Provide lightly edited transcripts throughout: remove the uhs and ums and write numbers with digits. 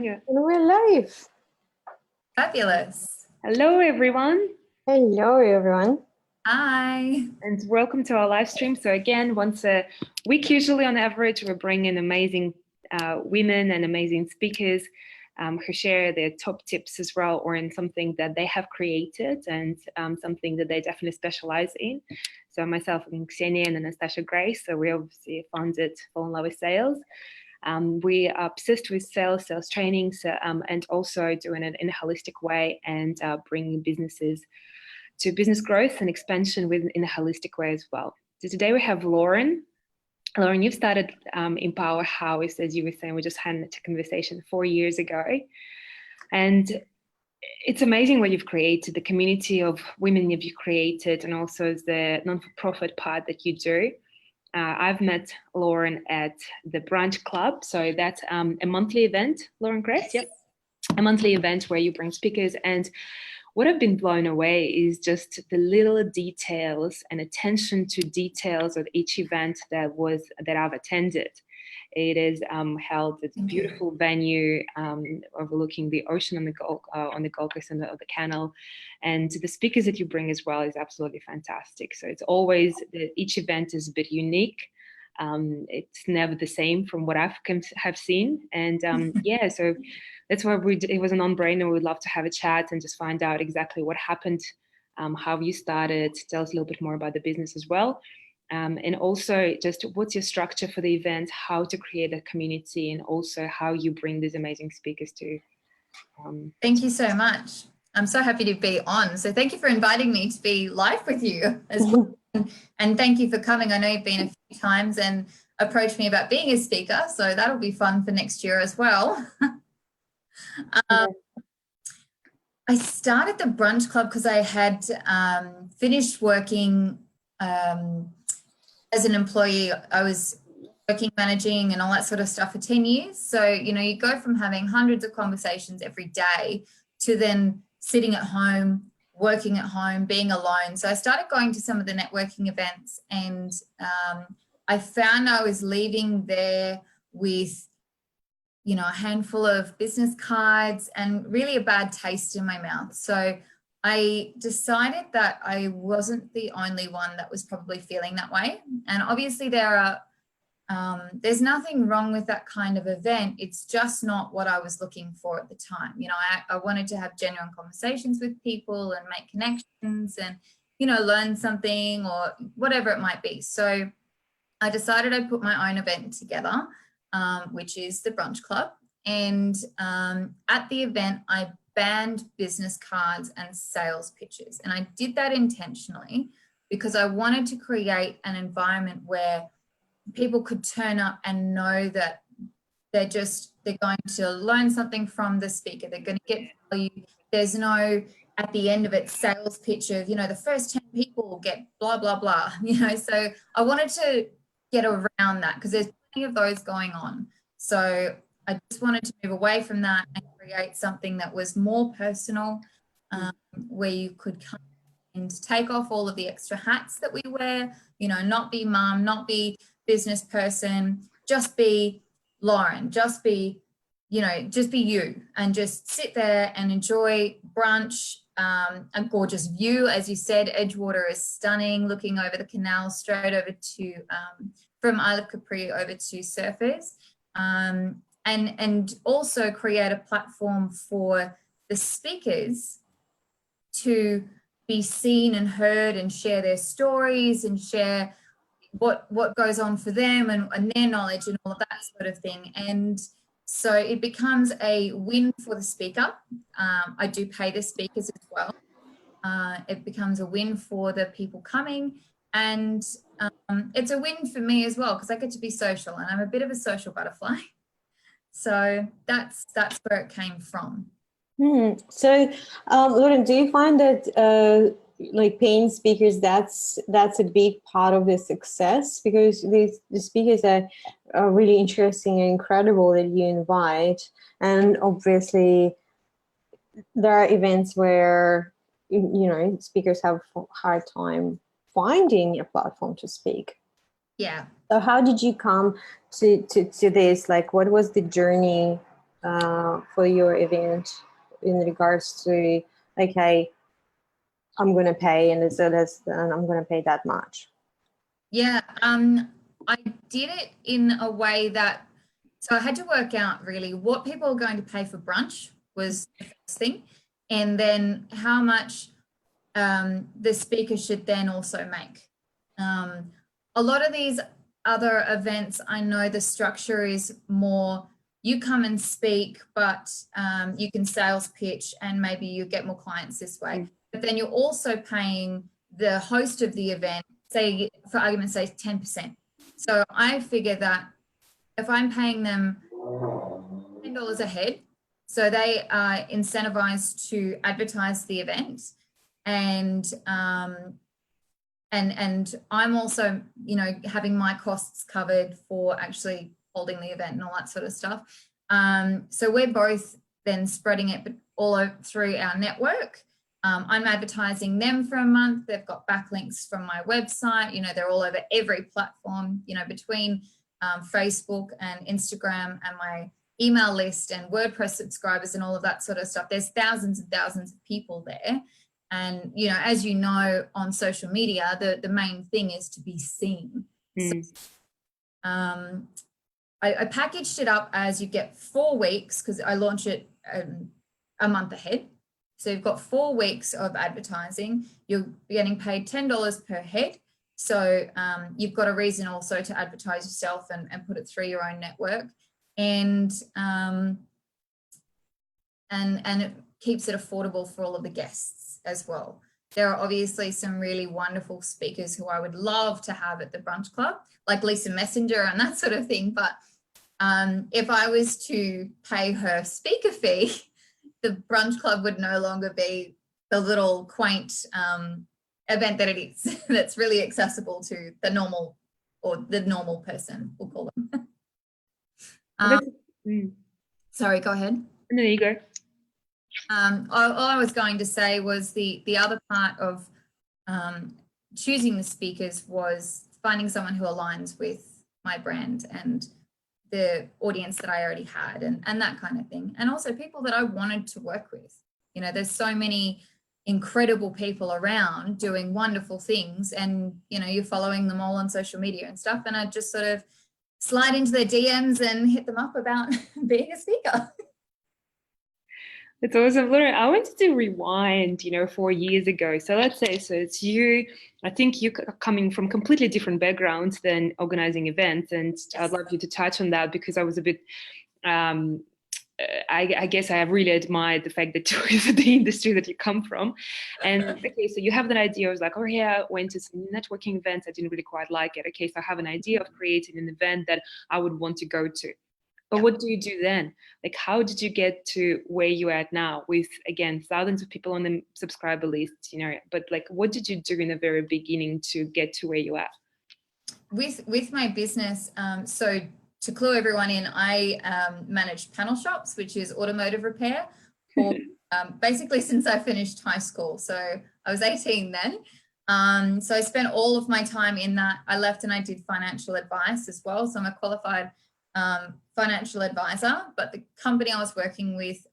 Yeah. And we're live. Fabulous. Hello, everyone. Hello, everyone. Hi. And welcome to our live stream. So again, once a week, usually on average, we bring in amazing women and amazing speakers who share their top tips as well, or in something that they have created and something that they definitely specialize in. So myself and Ksenia and Anastasia Grace, so we obviously founded Fall in Love with Sales. We are obsessed with sales trainings, and also doing it in a holistic way and bringing businesses to business growth and expansion in a holistic way as well. So today we have Lauren. Lauren, you've started Empower House, as you were saying. We just had a conversation 4 years ago. And it's amazing what you've created, the community of women you've created, and also the non-for-profit part that you do. I've met Lauren at the Brunch Club. So that's a monthly event, Lauren, correct? Yep. A monthly event where you bring speakers. And what I've been blown away is just the little details and attention to details of each event that I've attended. It is held at a beautiful venue overlooking the ocean on the Gold Coast and the Canal, and the speakers that you bring as well is absolutely fantastic. So it's always each event is a bit unique. It's never the same from what have seen, and yeah, so that's why it was a non-brainer. We'd love to have a chat and just find out exactly what happened, how you started. Tell us a little bit more about the business as well. And also just what's your structure for the event, how to create a community, and also how you bring these amazing speakers to. Thank you so much. I'm so happy to be on. So thank you for inviting me to be live with you as well. And thank you for coming. I know you've been a few times and approached me about being a speaker, so that'll be fun for next year as well. I started the Brunch Club because I had finished working as an employee. I was working, managing and all that sort of stuff for 10 years. So, you know, you go from having hundreds of conversations every day to then sitting at home, working at home, being alone. So I started going to some of the networking events, and I found I was leaving there with, you know, a handful of business cards and really a bad taste in my mouth. So I decided that I wasn't the only one that was probably feeling that way. And obviously there's nothing wrong with that kind of event. It's just not what I was looking for at the time. You know, I wanted to have genuine conversations with people and make connections and, you know, learn something or whatever it might be. So I decided I'd put my own event together, which is the Brunch Club. And at the event, I banned business cards and sales pitches. And I did that intentionally because I wanted to create an environment where people could turn up and know that they're going to learn something from the speaker. They're going to get value. There's no, at the end of it, sales pitch of, you know, the first 10 people will get blah, blah, blah, you know. So I wanted to get around that because there's plenty of those going on. So I just wanted to move away from that and create something that was more personal, where you could come and take off all of the extra hats that we wear, you know, not be mum, not be business person, just be Lauren, just be, you know, just be you, and just sit there and enjoy brunch, a gorgeous view. As you said, Edgewater is stunning, looking over the canal straight over to, from Isle of Capri over to Surfers. And also create a platform for the speakers to be seen and heard and share their stories and share what goes on for them and their knowledge and all of that sort of thing. And so it becomes a win for the speaker. I do pay the speakers as well. It becomes a win for the people coming, and it's a win for me as well because I get to be social, and I'm a bit of a social butterfly. So that's where it came from. So, Lauren, do you find that like paying speakers, that's a big part of the success? Because the speakers are really interesting and incredible that you invite, and obviously there are events where, you know, speakers have a hard time finding a platform to speak. Yeah. So how did you come to this? Like, what was the journey for your event in regards to, okay, I'm going to pay, and I'm going to pay that much? Yeah, I did it in a way that, so I had to work out really what people are going to pay for brunch was the first thing, and then how much the speaker should then also make. A lot of these other events, I know the structure is more, you come and speak, but you can sales pitch and maybe you get more clients this way. But then you're also paying the host of the event, say, for argument's sake, 10%. So I figure that if I'm paying them $10 a head, so they are incentivized to advertise the event, and I'm also, you know, having my costs covered for actually holding the event and all that sort of stuff. So we're both then spreading it all through our network. I'm advertising them for a month. They've got backlinks from my website. You know, they're all over every platform, you know, between Facebook and Instagram and my email list and WordPress subscribers and all of that sort of stuff. There's thousands and thousands of people there. And, you know, as you know, on social media, the main thing is to be seen. So, I packaged it up as you get 4 weeks, because I launch it a month ahead. So you've got 4 weeks of advertising. You're getting paid $10 per head. So you've got a reason also to advertise yourself and put it through your own network. And it keeps it affordable for all of the guests as well. There are obviously some really wonderful speakers who I would love to have at the Brunch Club, like Lisa Messenger and that sort of thing. But if I was to pay her speaker fee, the Brunch Club would no longer be the little quaint event that it is, that's really accessible to the normal person, we'll call them. Sorry, go ahead. No, you go. All I was going to say was the other part of choosing the speakers was finding someone who aligns with my brand and the audience that I already had and that kind of thing. And also people that I wanted to work with. You know, there's so many incredible people around doing wonderful things, and, you know, you're following them all on social media and stuff. And I just sort of slide into their DMs and hit them up about being a speaker. It's awesome. Lauren, I wanted to rewind, 4 years ago. So let's say, so it's you, I think you're coming from completely different backgrounds than organizing events. And yes. I'd love you to touch on that, because I was a bit, I guess I really admired the fact that tourism is the industry that you come from. And okay, so you have that idea. I was like, oh yeah, I went to some networking events. I didn't really quite like it. Okay, so I have an idea of creating an event that I would want to go to. But what do you do then? Like, how did you get to where you're at now with, again, thousands of people on the subscriber list, but like, what did you do in the very beginning to get to where you're at? With my business, so to clue everyone in, I manage panel shops, which is automotive repair, for basically since I finished high school. So I was 18 then. So I spent all of my time in that. I left and I did financial advice as well. So I'm a qualified financial advisor, but the company I was working with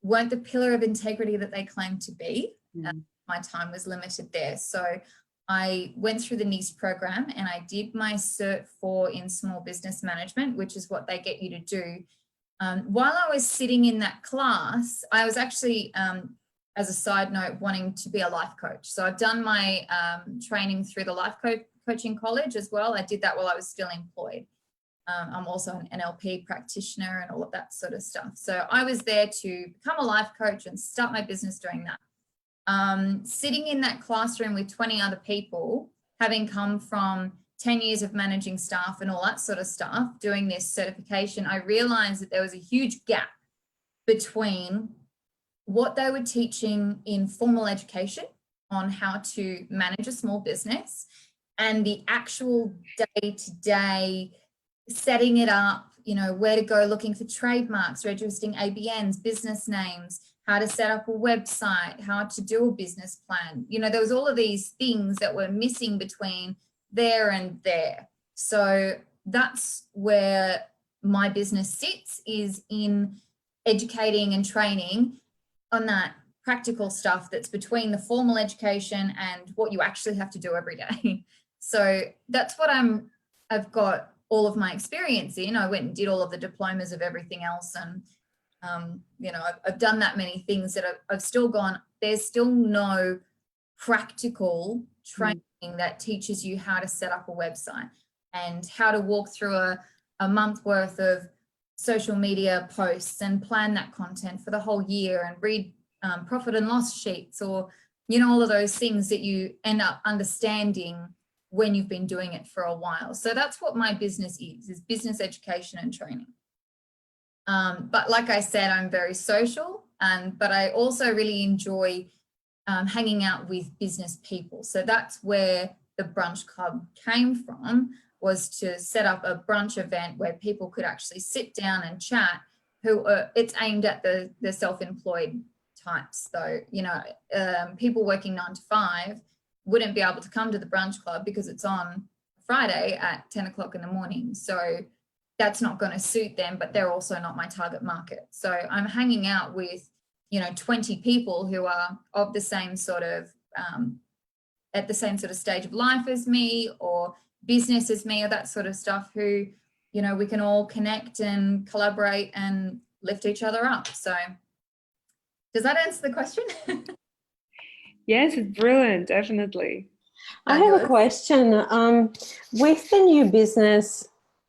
weren't the pillar of integrity that they claimed to be. My time was limited there. So I went through the NIST program and I did my Cert 4 in small business management, which is what they get you to do. While I was sitting in that class, I was actually, as a side note, wanting to be a life coach. So I've done my training through the life coaching college as well. I did that while I was still employed. I'm also an NLP practitioner and all of that sort of stuff. So I was there to become a life coach and start my business doing that. Sitting in that classroom with 20 other people, having come from 10 years of managing staff and all that sort of stuff, doing this certification, I realized that there was a huge gap between what they were teaching in formal education on how to manage a small business and the actual day-to-day setting it up, where to go looking for trademarks, registering ABNs, business names, how to set up a website, how to do a business plan. There was all of these things that were missing between there and there. So that's where my business sits is in educating and training on that practical stuff that's between the formal education and what you actually have to do every day. So that's what I've got all of my experience in. I went and did all of the diplomas of everything else, and you know, I've done that many things that I've still gone, there's still no practical training that teaches you how to set up a website and how to walk through a month worth of social media posts and plan that content for the whole year and read profit and loss sheets, or, you know, all of those things that you end up understanding when you've been doing it for a while. So that's what my business is business education and training. But like I said, I'm very social, but I also really enjoy hanging out with business people. So that's where the Brunch Club came from, was to set up a brunch event where people could actually sit down and chat. It's aimed at the self-employed types, though. You know, people working 9 to 5 wouldn't be able to come to the Brunch Club because it's on Friday at 10 o'clock in the morning. So that's not going to suit them, but they're also not my target market. So I'm hanging out with, you know, 20 people who are of the same sort of, at the same sort of stage of life as me, or business as me, or that sort of stuff, who, you know, we can all connect and collaborate and lift each other up. So does that answer the question? Yes, it's brilliant, definitely. I have a question. With the new business,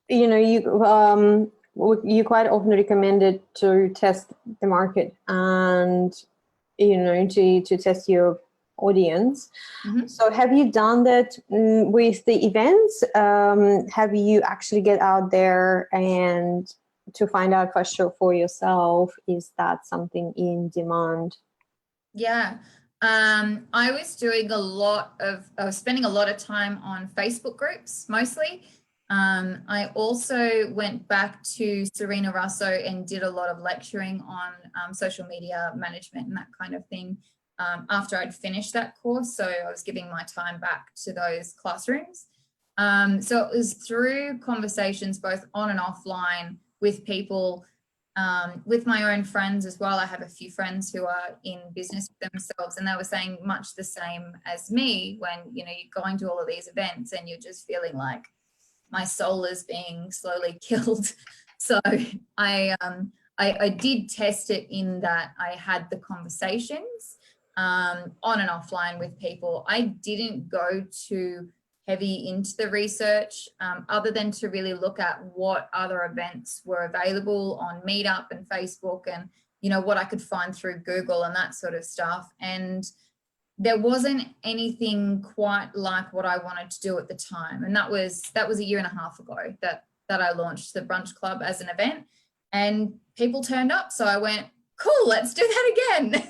you know, you quite often recommended to test the market and, you know, to test your audience. So have you done that with the events? Have you actually get out there and to find out for sure for yourself, is that something in demand? Yeah. I was spending a lot of time on Facebook groups, mostly. I also went back to Serena Russo and did a lot of lecturing on social media management and that kind of thing after I'd finished that course. So I was giving my time back to those classrooms. So it was through conversations both on and offline with people, with my own friends as well. I have a few friends who are in business themselves, and they were saying much the same as me when, you know, you're going to all of these events and you're just feeling like my soul is being slowly killed. So I did test it in that I had the conversations on and offline with people. I didn't go too heavy into the research other than to really look at what other events were available on Meetup and Facebook, and, you know, what I could find through Google and that sort of stuff. And there wasn't anything quite like what I wanted to do at the time. And that was a year and a half ago that I launched the Brunch Club as an event, and people turned up. So I went, cool, let's do that again.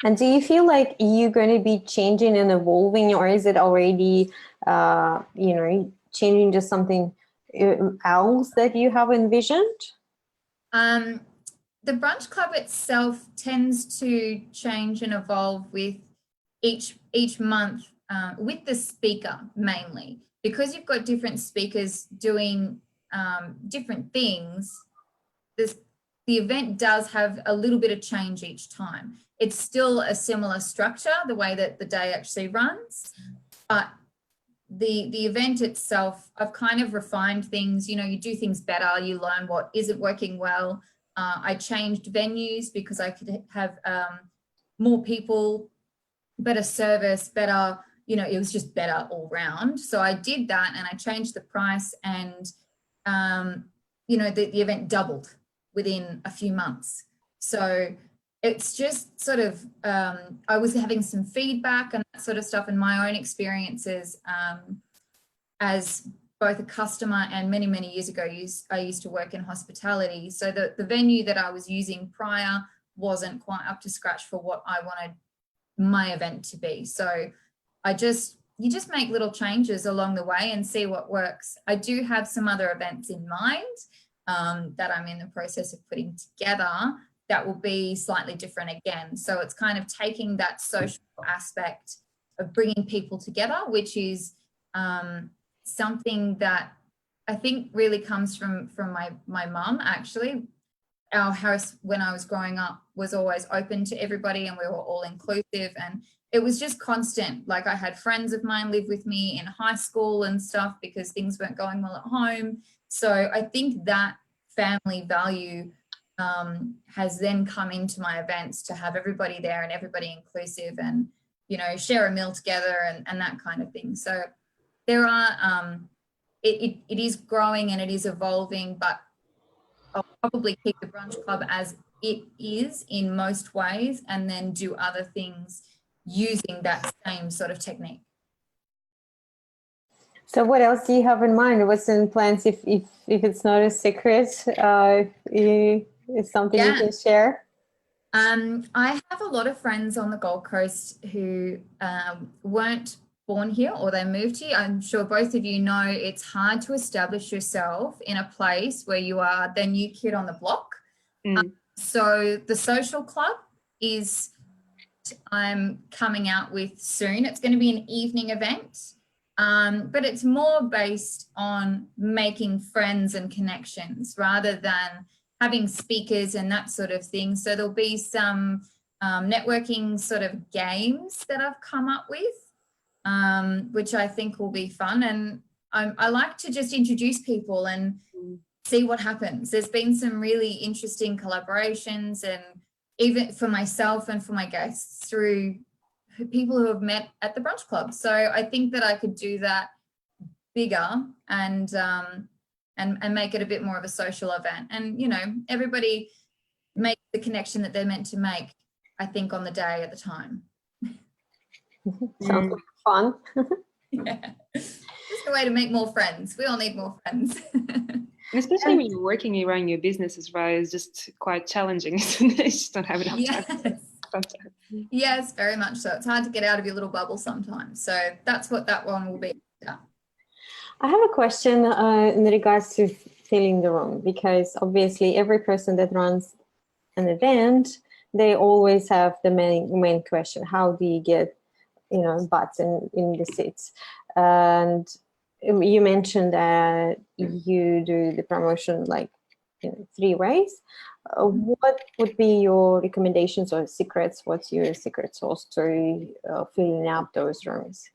And do you feel like you're going to be changing and evolving, or is it already, you know, changing to something else that you have envisioned? The Brunch Club itself tends to change and evolve with each month, with the speaker mainly, because you've got different speakers doing different things. The event does have a little bit of change each time. It's still a similar structure, the way that the day actually runs, but the event itself, I've kind of refined things. You know, you do things better, you learn what isn't working well. I changed venues because I could have more people, better service, better, you know, it was just better all round. So I did that, and I changed the price, and, you know, the event doubled within a few months. So it's just sort of, I was having some feedback and that sort of stuff, and my own experiences as both a customer, and many, many years ago, I used to work in hospitality. So the venue that I was using prior wasn't quite up to scratch for what I wanted my event to be. So you just make little changes along the way and see what works. I do have some other events in mind that I'm in the process of putting together that will be slightly different again. So it's kind of taking that social aspect of bringing people together, which is something that I think really comes from my mum, actually. Our house when I was growing up was always open to everybody, and we were all inclusive, and it was just constant. Like, I had friends of mine live with me in high school and stuff because things weren't going well at home. So I think that family value has then come into my events, to have everybody there and everybody inclusive, and, you know, share a meal together and that kind of thing. So there are, it is growing and it is evolving, but I'll probably keep the brunch club as it is in most ways, and then do other things using that same sort of technique. So what else do you have in mind? What's in plans, if it's not a secret? It's something you can share? I have a lot of friends on the Gold Coast who weren't born here, or they moved here. I'm sure both of you know it's hard to establish yourself in a place where you are the new kid on the block. So the social club is I'm coming out with soon. It's going to be an evening event, but it's more based on making friends and connections rather than having speakers and that sort of thing. So there'll be some networking sort of games that I've come up with, which I think will be fun. And I like to just introduce people and see what happens. There's been some really interesting collaborations, and even for myself and for my guests, through people who have met at the brunch club. So I think that I could do that bigger and make it a bit more of a social event. And, you know, everybody makes the connection that they're meant to make, I think, on the day at the time. Sounds like fun. Yeah. Just a way to make more friends. We all need more friends. And especially when you're working around your business as well, it's just quite challenging, isn't it? You just don't have enough time. Yes, very much so. It's hard to get out of your little bubble sometimes. So that's what that one will be. Yeah. I have a question in regards to filling the room, because obviously every person that runs an event, they always have the main question: how do you get, you know, butts in the seats? And you mentioned that you do the promotion like in 3 ways. What would be your recommendations or secrets? What's your secret sauce to filling up those rooms?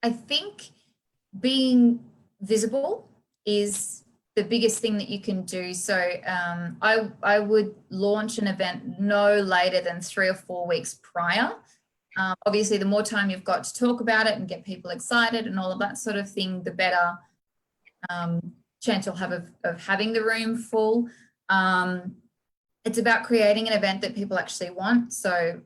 I think being visible is the biggest thing that you can do. So I would launch an event no later than 3 or 4 weeks prior. Obviously, the more time you've got to talk about it and get people excited and all of that sort of thing, the better chance you'll have of having the room full. It's about creating an event that people actually want. So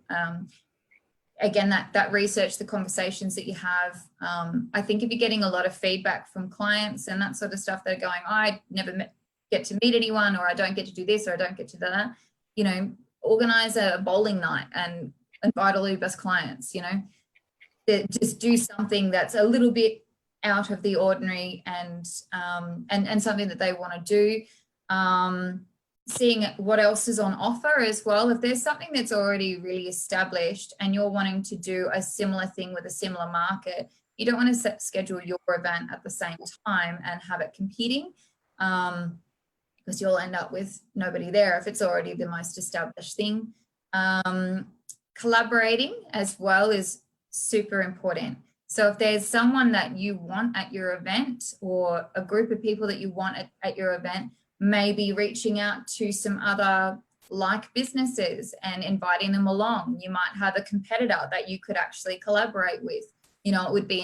again, that research, the conversations that you have. I think if you're getting a lot of feedback from clients and that sort of stuff, they're going, I never get to meet anyone, or I don't get to do this, or I don't get to do that. You know, organize a bowling night and invite all your best clients, you know, just do something that's a little bit out of the ordinary and something that they want to do. Seeing what else is on offer as well. If there's something that's already really established and you're wanting to do a similar thing with a similar market, you don't want to schedule your event at the same time and have it competing, because you'll end up with nobody there if it's already the most established thing. Collaborating as well is super important. So if there's someone that you want at your event, or a group of people that you want at your event, maybe reaching out to some other like businesses and inviting them along. You might have a competitor that you could actually collaborate with. You know, it would be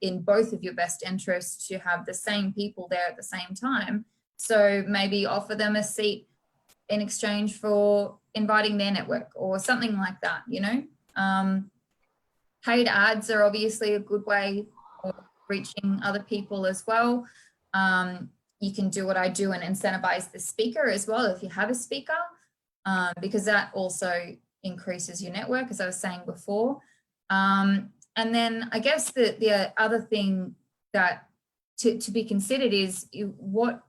in both of your best interests to have the same people there at the same time. So maybe offer them a seat in exchange for inviting their network or something like that, you know. Paid ads are obviously a good way of reaching other people as well. You can do what I do and incentivize the speaker as well if you have a speaker, because that also increases your network, as I was saying before. And then I guess the other thing that to be considered is what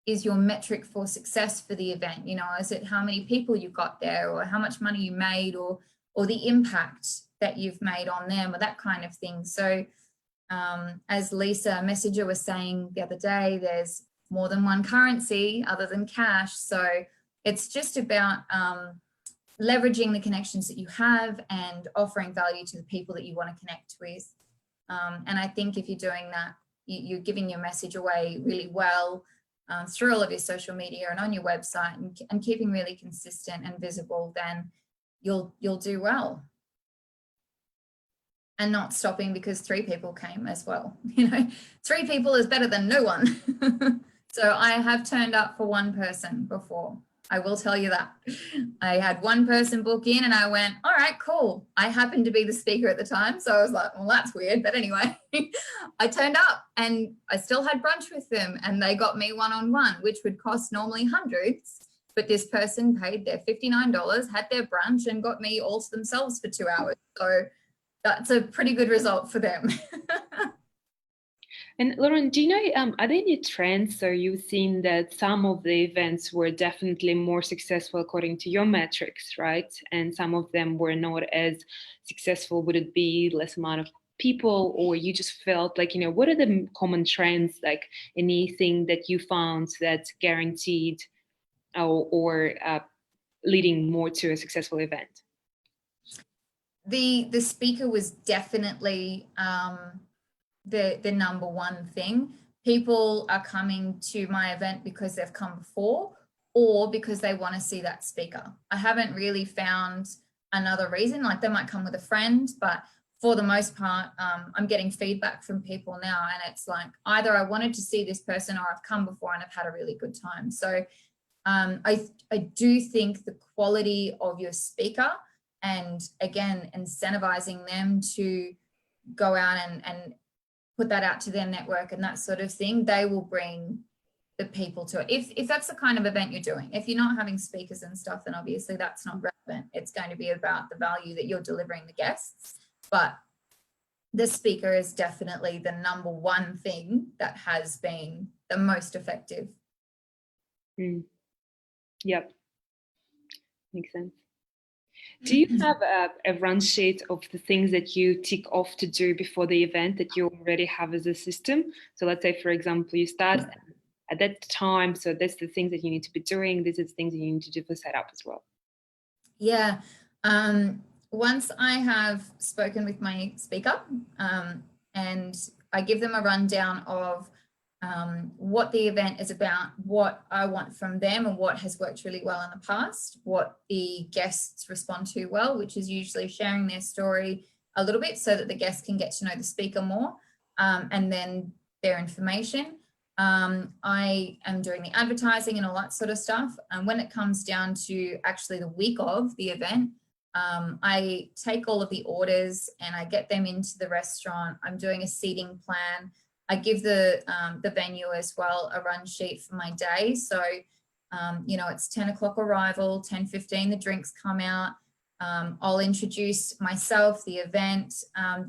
is your metric for success for the event? You know, is it how many people you got there, or how much money you made, or the impact that you've made on them, or that kind of thing. So As Lisa Messenger was saying the other day, there's more than one currency other than cash. So it's just about leveraging the connections that you have and offering value to the people that you want to connect with. And I think if you're doing that, you're giving your message away really well through all of your social media and on your website, and keeping really consistent and visible, then you'll do well. And not stopping because 3 people came as well. 3 people is better than no one. So I have turned up for 1 person before. I will tell you that. I had 1 person book in and I went, all right, cool. I happened to be the speaker at the time. So I was like, well, that's weird. But anyway, I turned up and I still had brunch with them, and they got me one-on-one, which would cost normally hundreds. But this person paid their $59, had their brunch, and got me all to themselves for 2 hours. So that's a pretty good result for them. And Lauren, do you know, are there any trends? So you've seen that some of the events were definitely more successful according to your metrics, right? And some of them were not as successful. Would it be less amount of people, or you just felt like, what are the common trends, like anything that you found that's guaranteed or leading more to a successful event? The speaker was definitely the number one thing. People are coming to my event because they've come before, or because they want to see that speaker. I haven't really found another reason. Like, they might come with a friend, but for the most part, I'm getting feedback from people now, and it's like, either I wanted to see this person, or I've come before and I've had a really good time. So I do think the quality of your speaker, and again, incentivizing them to go out and put that out to their network and that sort of thing, they will bring the people to it. If that's the kind of event you're doing. If you're not having speakers and stuff, then obviously that's not relevant. It's going to be about the value that you're delivering the guests. But the speaker is definitely the number one thing that has been the most effective. Yep, makes sense. Do you have a run sheet of the things that you tick off to do before the event that you already have as a system? So let's say, for example, you start at that time, so that's the things that you need to be doing. These are the things that you need to do for setup as well. Yeah. Once I have spoken with my speaker and I give them a rundown of what the event is about, what I want from them, and what has worked really well in the past, what the guests respond to well, which is usually sharing their story a little bit so that the guests can get to know the speaker more, and then their information. I am doing the advertising and all that sort of stuff. And when it comes down to actually the week of the event, I take all of the orders and I get them into the restaurant. I'm doing a seating plan. I give the venue as well a run sheet for my day. So, it's 10 o'clock arrival, 10:15, the drinks come out. I'll introduce myself, the event,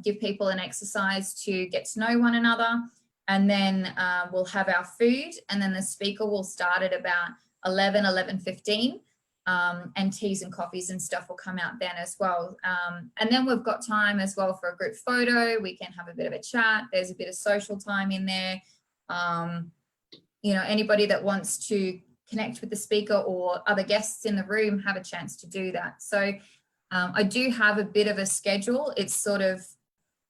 give people an exercise to get to know one another. And then we'll have our food, and then the speaker will start at about 11:15. And teas and coffees and stuff will come out then as well. And then we've got time as well for a group photo. We can have a bit of a chat. There's a bit of social time in there. Anybody that wants to connect with the speaker or other guests in the room have a chance to do that. So I do have a bit of a schedule. It's sort of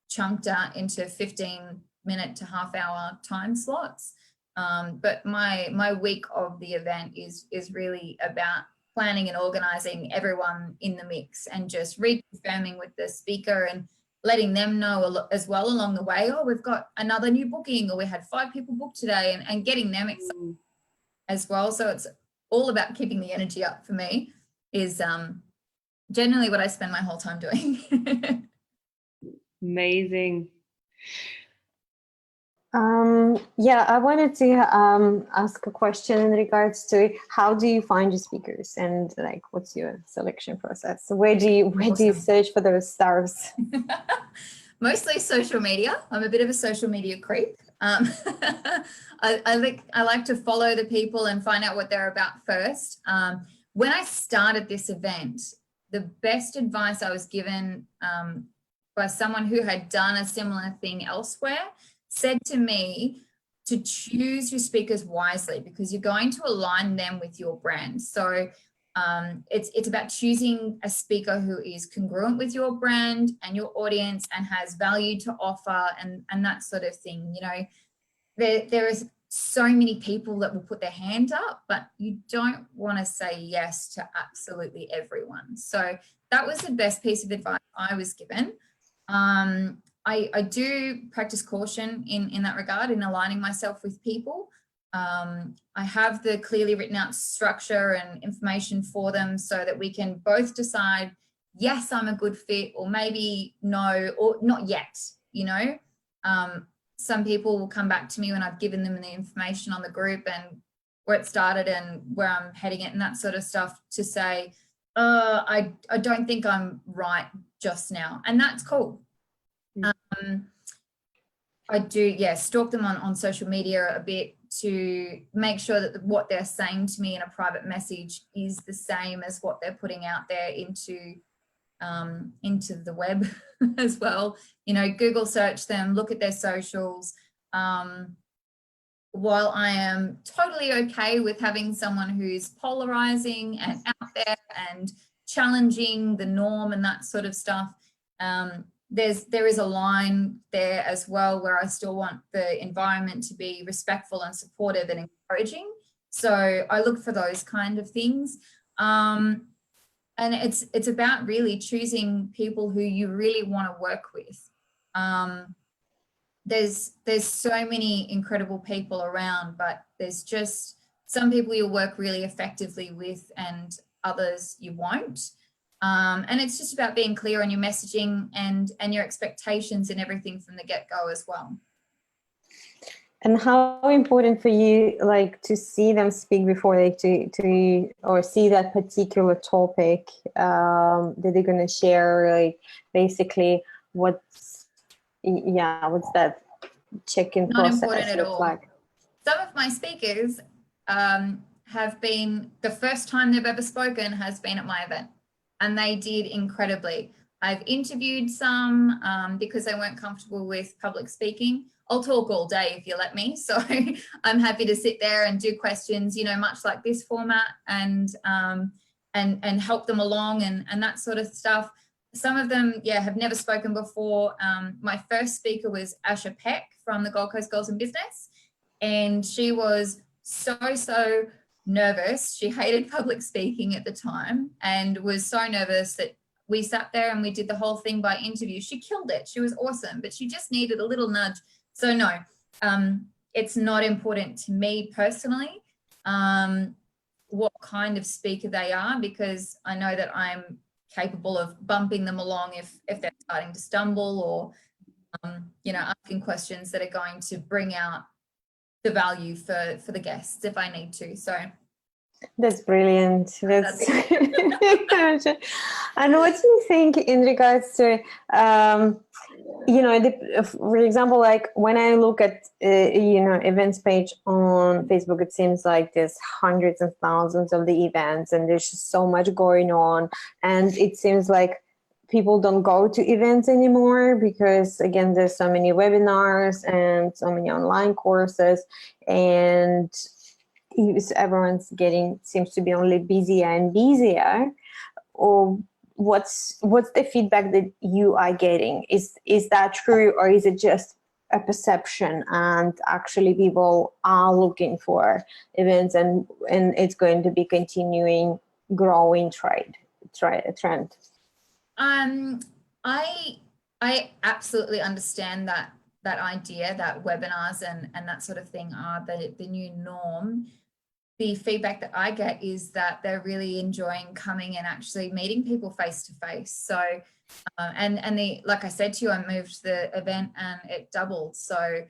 chunked out into 15-minute to half-hour time slots. But my week of the event is really about planning and organizing everyone in the mix, and just reconfirming with the speaker and letting them know as well along the way, oh, we've got another new booking, or we had 5 people booked today, and getting them excited as well. So it's all about keeping the energy up for me, is generally what I spend my whole time doing. Amazing. I wanted to ask a question in regards to how do you find your speakers, and like what's your selection process? So where do you search for those stars? Mostly social media. I'm a bit of a social media creep. I like to follow the people and find out what they're about first. When I started this event, the best advice I was given by someone who had done a similar thing elsewhere, said to me to choose your speakers wisely because you're going to align them with your brand. So it's about choosing a speaker who is congruent with your brand and your audience and has value to offer and that sort of thing. You know, there is so many people that will put their hand up, but you don't want to say yes to absolutely everyone. So that was the best piece of advice I was given. I do practice caution in that regard, in aligning myself with people. I have the clearly written out structure and information for them so that we can both decide, yes, I'm a good fit, or maybe no, or not yet, you know. Some people will come back to me when I've given them the information on the group and where it started and where I'm heading it and that sort of stuff to say, I don't think I'm right just now. And that's cool. I do, stalk them on social media a bit to make sure that what they're saying to me in a private message is the same as what they're putting out there into the web as well. You know, Google search them, look at their socials. While I am totally okay with having someone who's polarizing and out there and challenging the norm and that sort of stuff, there is a line there as well where I still want the environment to be respectful and supportive and encouraging. So I look for those kind of things. And it's about really choosing people who you really want to work with. There's so many incredible people around, but there's just some people you'll work really effectively with and others you won't. And it's just about being clear on your messaging and your expectations and everything from the get-go as well. And how important for you, like, to see them speak before they to or see that particular topic that they're going to share, like, basically what's that check-in process not important at all. like? Some of my speakers have been, the first time they've ever spoken has been at my event, and they did incredibly. I've interviewed some because they weren't comfortable with public speaking. I'll talk all day if you let me. So I'm happy to sit there and do questions, you know, much like this format, and help them along and that sort of stuff. Some of them, have never spoken before. My first speaker was Asha Peck from the Gold Coast Girls in Business, and she was so nervous. She hated public speaking at the time and was so nervous that we sat there and we did the whole thing by interview. She killed it. She was awesome, but she just needed a little nudge. So no, it's not important to me personally what kind of speaker they are, because I know that I'm capable of bumping them along if they're starting to stumble, or asking questions that are going to bring out the value for the guests if I need to. So that's brilliant. That's and what do you think in regards to for example, like when I look at events page on Facebook, it seems like there's hundreds and thousands of the events and there's just so much going on, and it seems like people don't go to events anymore because, again, there's so many webinars and so many online courses, and everyone's seems to be only busier and busier. Or what's the feedback that you are getting? Is that true, or is it just a perception and actually people are looking for events and it's going to be continuing growing trend? I absolutely understand that idea that webinars and that sort of thing are the new norm. The feedback that I get is that they're really enjoying coming and actually meeting people face to face. So, like I said to you, I moved the event and it doubled. So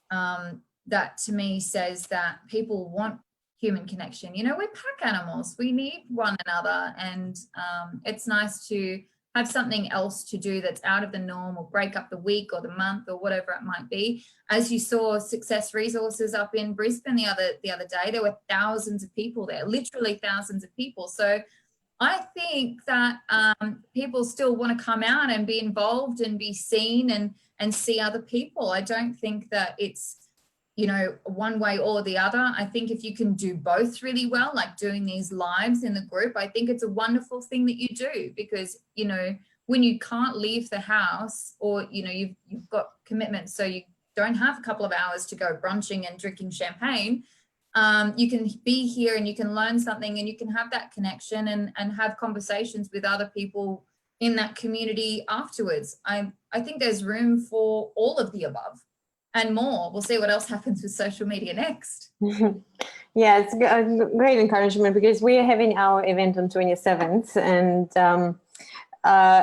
that to me says that people want human connection. You know, we're pack animals. We need one another, and it's nice to have something else to do that's out of the norm, or break up the week or the month or whatever it might be. As you saw Success Resources up in Brisbane the other day, there were thousands of people there, literally thousands of people. So I think that people still want to come out and be involved and be seen and see other people. I don't think that it's, you know, one way or the other. I think if you can do both really well, like doing these lives in the group, I think it's a wonderful thing that you do, because, you know, when you can't leave the house, or, you know, you've got commitments, so you don't have a couple of hours to go brunching and drinking champagne, you can be here and you can learn something and you can have that connection and have conversations with other people in that community afterwards. I think there's room for all of the above and more. We'll see what else happens with social media next. Yeah, it's a great encouragement, because we're having our event on 27th, and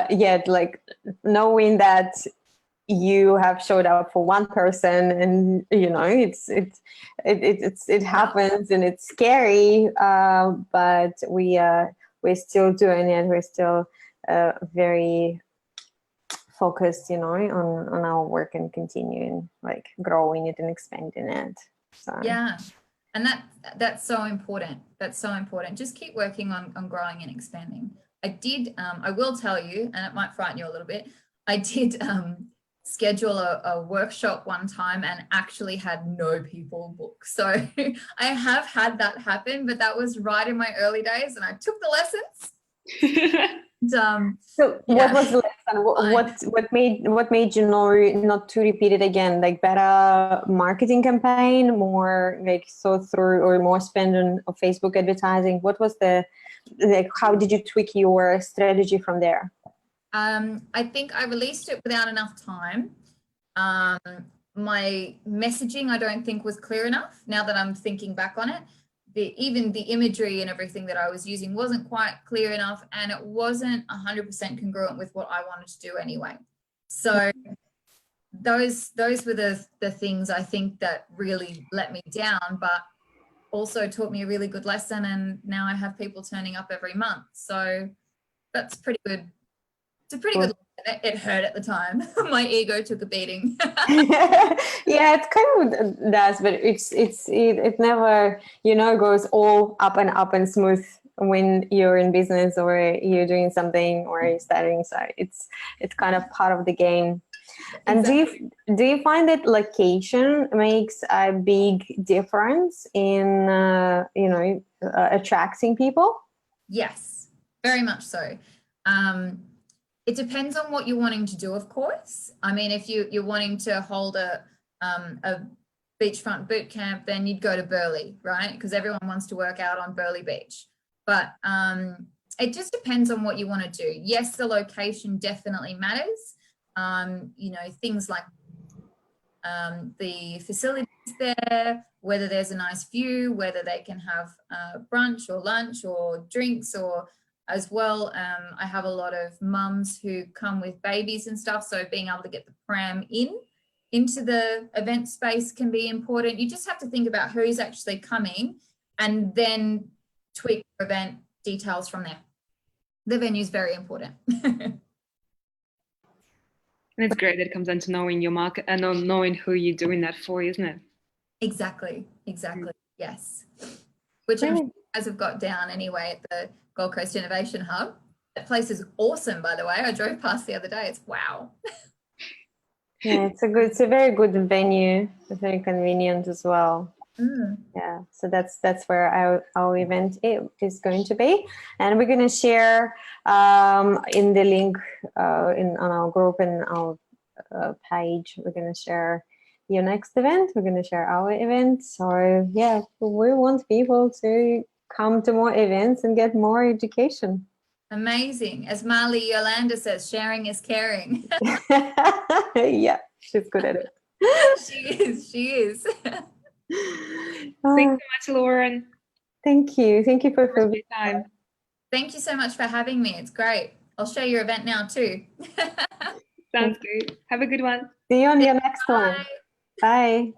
yeah, like knowing that you have showed up for one person, and you know it happens, and it's scary, but we're still doing it. We're still very focused, you know, on our work and continuing like growing it and expanding it. So yeah, and that's so important. That's so important. Just keep working on growing and expanding. I will tell you, and it might frighten you a little bit, I did schedule a workshop one time and actually had no people book. So I have had that happen, but that was right in my early days, and I took the lessons. So what was the lesson? What made you know not to repeat it again? Like better marketing campaign, more like through, or more spend on Facebook advertising? What was how did you tweak your strategy from there? I think I released it without enough time. My messaging, I don't think, was clear enough. Now that I'm thinking back on it, even the imagery and everything that I was using wasn't quite clear enough, and it wasn't 100% congruent with what I wanted to do anyway. So those were the things I think that really let me down, but also taught me a really good lesson. And now I have people turning up every month. So that's pretty good. It's a pretty good lesson. It hurt at the time. My ego took a beating. Yeah, it kind of does, but it never, you know, goes all up and smooth when you're in business or you're doing something or you're studying. So it's kind of part of the game. And exactly. do you find that location makes a big difference in attracting people? Yes, very much so. It depends on what you're wanting to do, of course. I mean, if you're wanting to hold a beachfront boot camp, then you'd go to Burleigh, right? Because everyone wants to work out on Burleigh Beach. But it just depends on what you want to do. Yes, the location definitely matters. You know, things like the facilities there, whether there's a nice view, whether they can have brunch or lunch or drinks, or as well, I have a lot of mums who come with babies and stuff, so being able to get the pram into the event space can be important. You just have to think about who's actually coming and then tweak your event details from there. The venue is very important. And it's great that it comes down to knowing your market and knowing who you're doing that for, isn't it? Exactly. Yes. Which I'm sure you guys have got down anyway at the Gold Coast Innovation Hub. That place is awesome, by the way. I drove past the other day. It's wow. Yeah, it's a very good venue. It's very convenient as well. Yeah, so that's where our event is going to be, and we're going to share in the link on our group and our page. We're going to share your next event. We're going to share our event. So yeah, we want people to come to more events and get more education. Amazing. As Marley Yolanda says, sharing is caring. Yeah, she's good at it. She is. Thanks so much, Lauren. Thank you for your time. Thank you so much for having me. It's great. I'll share your event now too. Sounds good. Have a good one. See you on your next one. Bye.